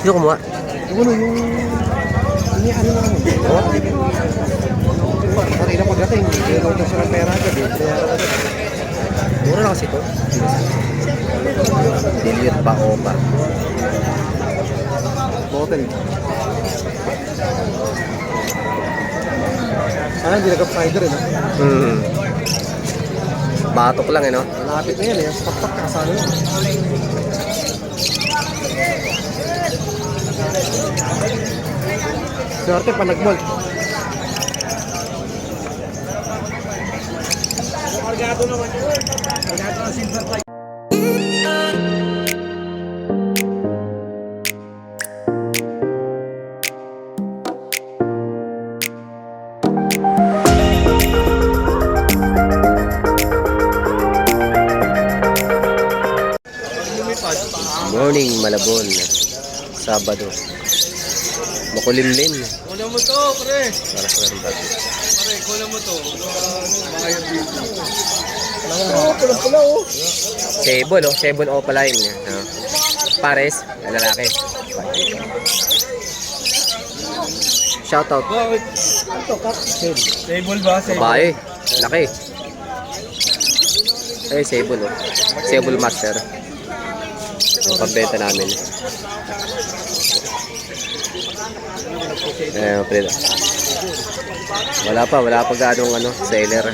Sino kumuha? Yung ano naman. Oo. Kanina pagdating, pero ito sa pera agad eh. Mura na kasi ito. Dilute pa o pa. Bottle. Sana hindi nag-fider eh. Batok lang eh no? Malapit na yan eh. Pakpak kasano lang. Swerte pa nag-bolt. Kargado naman yun. Kargado na silver plate. Morning Malabon. Sabado. Makulimlim. Kunin mo to, pre. Para sa rin bago. Pre, kunin mo to. Makayang dito. Pula-pula oh. Sable oh. Sable opaline. Pares. Lalaki. Shoutout. Bakit? Ito, cocktail. Table ba? Babae. Laki. Ay, sable oh. Sable master. Yung pambenta namin. Pre. Wala pa ganong ano, seller.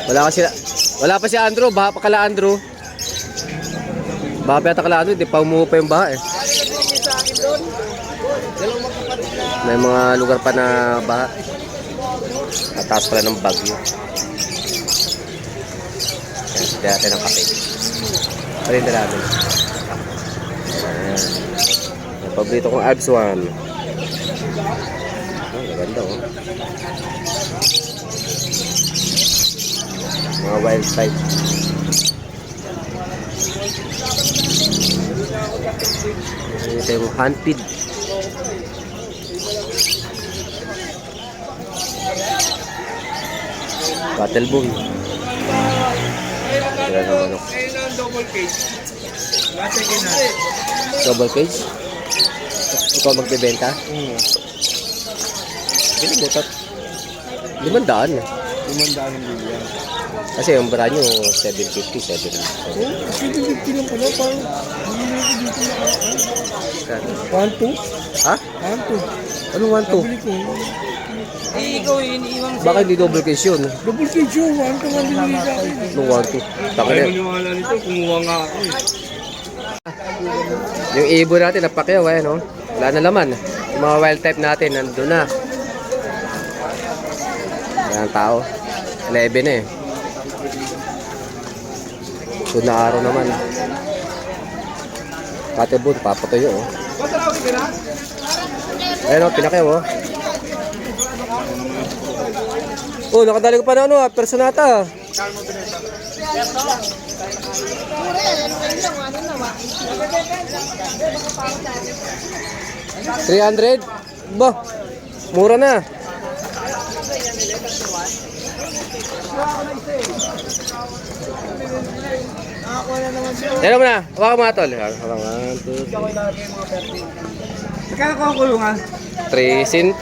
Wala pa si Andrew, baha pa kala Andrew. Baha pa yata kala Andrew, di pa umuha pa yung baha eh. May mga lugar pa na baha. Mataas pala ng bagyo. Kaya natin ng kape. Parinda namin. Ayan. Ang paborito kong Abs One. Oh, maganda oh. Mga wild type. Ito yung handpid. Battle boy. Sila ng manok. Double cage. Double cage? Ikaw magbebenta? Bili mo tat. 500. 500 ang bilyan. Kasi yung brand nyo, 750, 750. Oh, 750 lang pala. Parang hindi ko dito na. 1-2? Ha? 1-2. Anong 1-2? Nabili ko. Eh, ikaw iniiwan mo. Baka hindi double cage yun. Double cage yun. 1-2 ang binili sa akin. Anong 1-2? Taka na. Maniwala nito, kumuha nga ako eh. Yung ibo natin, napakyaw eh, no? Wala na laman. Yung mga wild type natin, nandun na. Ayan tao. 11 eh. Doon na araw naman. Katibon, papatuyo oh. Ayan o, pinakyaw oh. Oh, nakadali ko pa na ano, personata. $300? Bah, mura na. Yan mo na, hawakan mo na tol. Hawakan, 1, 2, 3. Magkano ko ang kulungan? 300.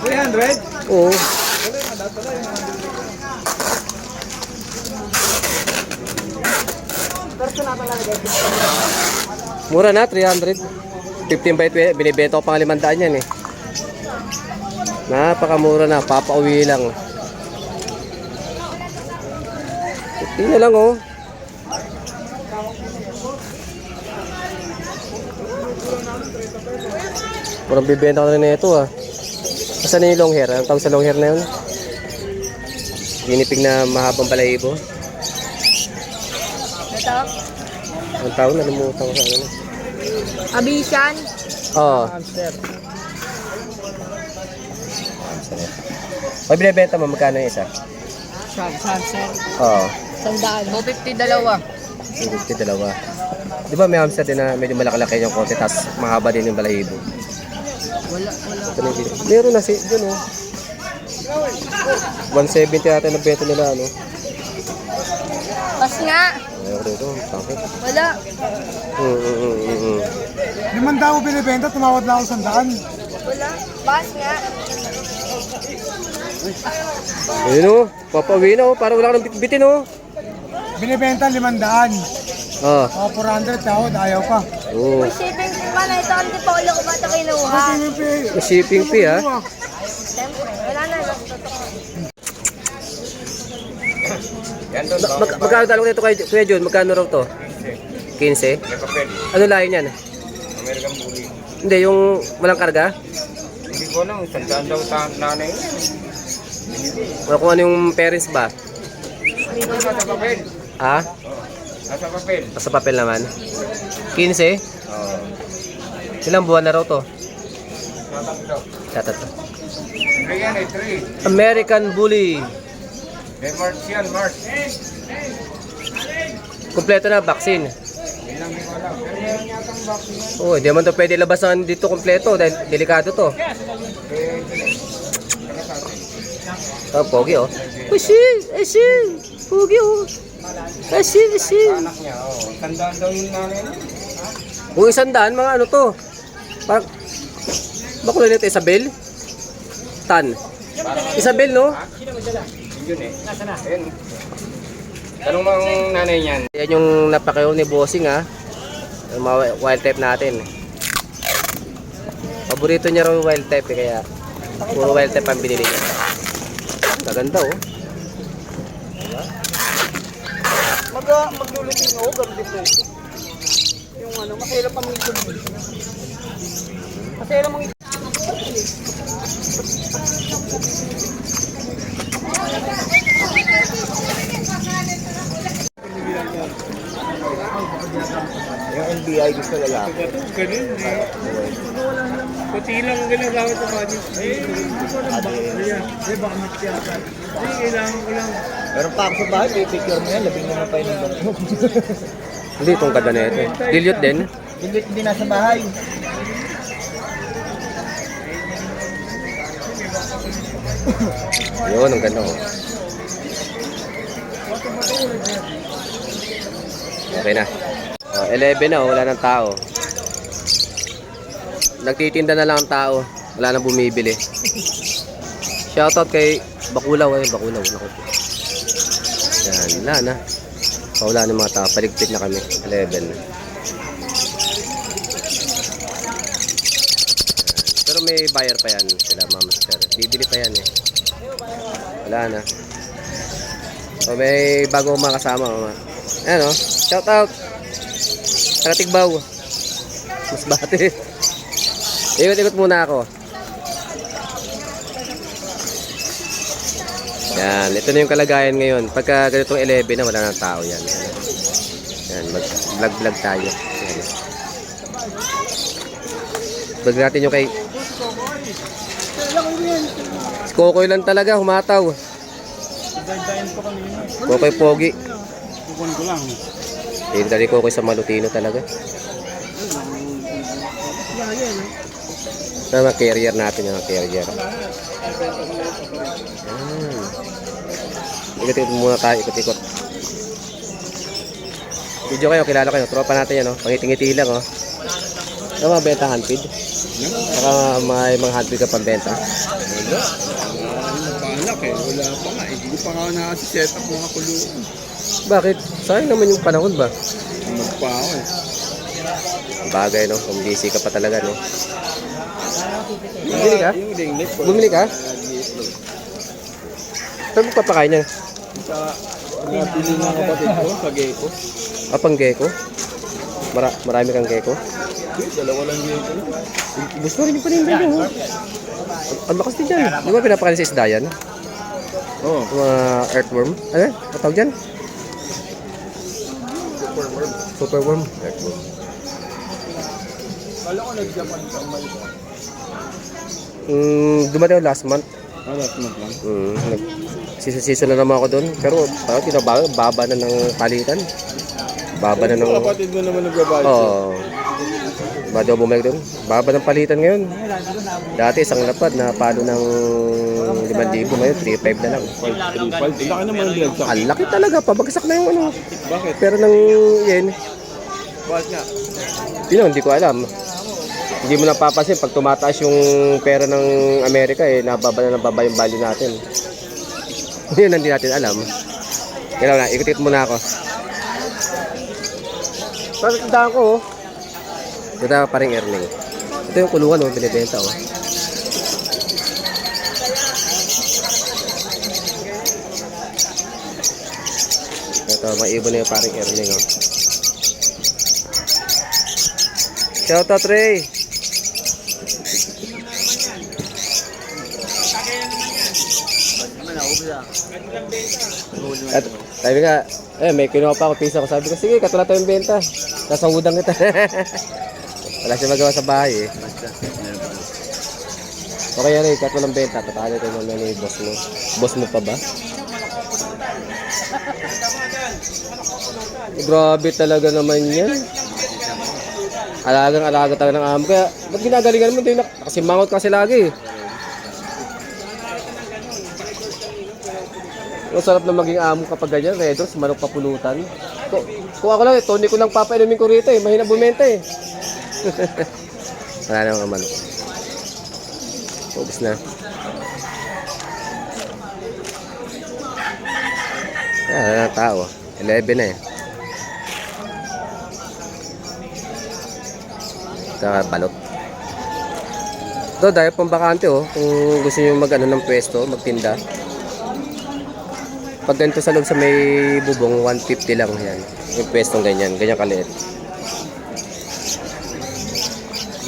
300? Oo. Mura na, 300. 15 by 20, binibenta ko pang 500 yan eh. Napakamura na, papauwi lang. 15 na lang oh. Murang bibenta ko na rin ito ah. Asan na yung long hair? Ang tawag sa long hair na yun? Ginipig na mahabang balahibo. Ito? Ang tawag na lumutan ko sa ano. Abisyan? Oo. Hamster. Pag binibenta mo, magkano yung isa? Hamster. Oo. 100. 250 dalawa. 250 dalawa. Di ba may hamster din na medyo malaki-laki yung konti, tapos mahaba din yung balahibo? Wala. Meron na dyan oh. 170 natin ang benta nila ano. Pas nga. Ayoko rito, bakit? Wala. 500 binibenta, tumawad na ako 100. Wala. Bas nga. Ayun o, papauwi na o, para wala ka ng bitbitin o. Binibenta 500. Ah, O, 400 tawad, ayaw pa. oo. May shipping fee pa na ito. Hindi pa ulo ko ba ito kinuha? Shipping fee, ha? Siyempre. Wala na. Magkano talong nito kay Kuya John? Magkano raw to? 15? Ano lahi niyan? American Bully. Hindi, yung walang karga? Hindi ko alam, sandaan daw nanay. O kung ano yung parents ba? Nasa papel. Ha? Nasa papel. Sa papel naman. 15? Oo. Ilang buwan na raw to? Natatlo. Tatatlo. 3 yan eh, 3. American Bully. May March yan, March. Kompleto na, vaccine. Yun lang hindi ko alam. Pero meron yatang vaccine yan. Oh, hindi man to pwede labasan dito kompleto dahil delikado to. Oh, pogi oh. Asin, pogi oh. Asin. Anak niya, oo. Sandaan daw yung nanay niya. Kung 100, mga ano to? Parang, bakulan nito Isabel? Tan. Isabel, no? Yun eh. Ayun. Tanong mo ang nanay niyan. Yan yung napakayo ni Bossing ha. Yung mga wild type natin. Paborito niya raw yung wild type eh, kaya puro wild type ang binili niya. Maganda oh. Maglulutin ako, ganun dito. Yung ano, masaya pang ito. Masaya pang ito. Yung NBI gusto lalaki. Ganun eh. Puti lang ang ginagamit ng mga news. Baka magsiyaka. Kailangan ko lang. Meron pa ako sa bahay, pipicture mo yan, labing naman pa yun ng mo. Hindi itong kada na ito. Dilute din. Hindi nasa bahay. Yun, ang ganda oh. Okay na. Oh, 11 na oh, wala nang tao. Nagtitinda na lang ang tao. Wala nang bumibili. Shoutout kay Bakulaw eh, Bakulaw. Naku po. Yan, wala na. Wala na mga tao. Paligpit na kami. 11 na. Pero may buyer pa yan sila, mama sir. Bibili pa yan eh. Wala na. So may bago mga kasama. Mama. Ayan o. Shout out. Taga-Tigbaw. Mas bate. Ikot-ikot muna ako. Yan. Ito na yung kalagayan ngayon. Pagka ganitong 11 na wala nang tao yan. Yan. Mag-vlog-vlog tayo. Yan. Vlog natin yung kay si Kokoy lang talaga. Humataw. Kokoy Pogi. Kukunin ko lang. Hindi dali Kokoy sa Malutino talaga. Na mga carrier natin yung carrier. Ikot-ikot muna tayo, ikot-ikot. Video kayo, kilala kayo. Tropa natin yan, oh. Pangiting-ngiti lang, oh. Ano mga benta handfeed? Saka mga handfeed ka pambenta? Wala. Panak eh. Wala pa nga. Hindi ko pa nga nakaset up mga kulungan. Bakit? Sayang naman yung panahon ba? Magpa ako eh. Bagay, no? Kung busy ka pa talaga, no? Bumili ka? Yung ringlip ko. Bumili ka? Saan mo papakain niya? Sa nabili ng kapatid ko sa Gecko. Pang gecko? Marami kang gecko? Dalawa lang Gecko. Gusto rin yung paninda niyo, oh. Ang lakas din dyan. Di ba pinapakain sa isda yan? Oo. Mga earthworm? Ano? Ang tawag dyan? Superworm. Superworm? Earthworm. Kala ko nag-Japan ka may ito. Dumating ako last month. Last month lang. Season na naman ako doon. Pero parang baba na ng palitan. Baba na ng... Kapatid mo naman nagbabayad. Oo. Ba daw bumalik doon? Baba ng palitan ngayon. Dati isang lapad na palo ng 5,000. Ngayon 3,500 na lang. 5,3,5. Laki naman ang binagsak. Ang laki talaga. Pabagsak na yung ano. Bakit? Pero ng yen. Bakit nga? Yun, hindi ko alam. Hindi mo napapansin pag tumataas yung pera ng Amerika nababa na nababa yung value natin. Yun hindi natin alam. Kailangan na, ikot-ikot muna ako. Bakit tindahan ko Ito pa rin earning. Ito yung kulungan binibenta Ito, maibon na yung paring earning Shout out Ray! At sabi nga, may kinuha pa ako pisa ko. Sabi ko, sige, katulad tayong benta. Nasahudang kita. Wala siya magawa sa bahay Okay yan katulang benta. Tatalo tayo naman ni boss mo. Boss mo pa ba? Grabe talaga naman yan. Alagang-alaga talaga ng amo. Kaya, ba't ginagalingan mo? Kasi mangot kasi lagi Ang sarap na maging amo kapag ganyan, Red Horse, manok papulutan. Kung ako lang Tony ko lang papainumin ko rito mahina bumenta Wala namang manok. Ubus na. Wala na tao. 11 na Saka balot. Ito, dahil pang bakante kung gusto nyo ng pwesto, magtinda. Pag ganito sa loob sa may bubong, 150 lang yan. Yung pwestong ganyan kaliit.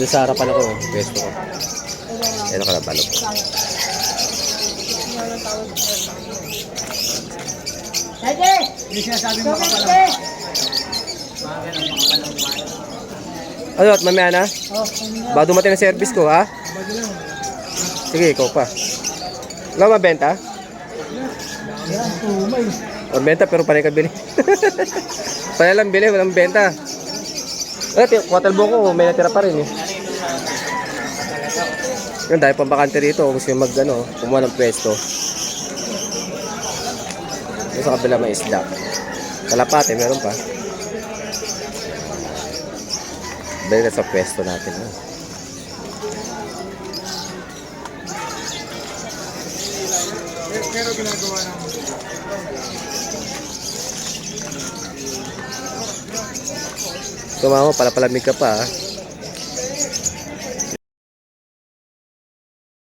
Doon sa harapan ako, pwesto ko. Ayan ka na balot. Ano, at mamaya na? Ba dumating ang service ko, ha? Sige, ikaw pa. Wala mabenta? Mabenta pero panay ka bili. Panay lang bili, walang benta. Kwatalbo ko, may natira pa rin Yan, dahil pambakante rito, gusto yung kumuha ng pwesto. Yung sa kabila may isda. Kalapate, meron pa. Balik na sa pwesto natin. Pero ginagawa ng Tumama, palalamig ka pa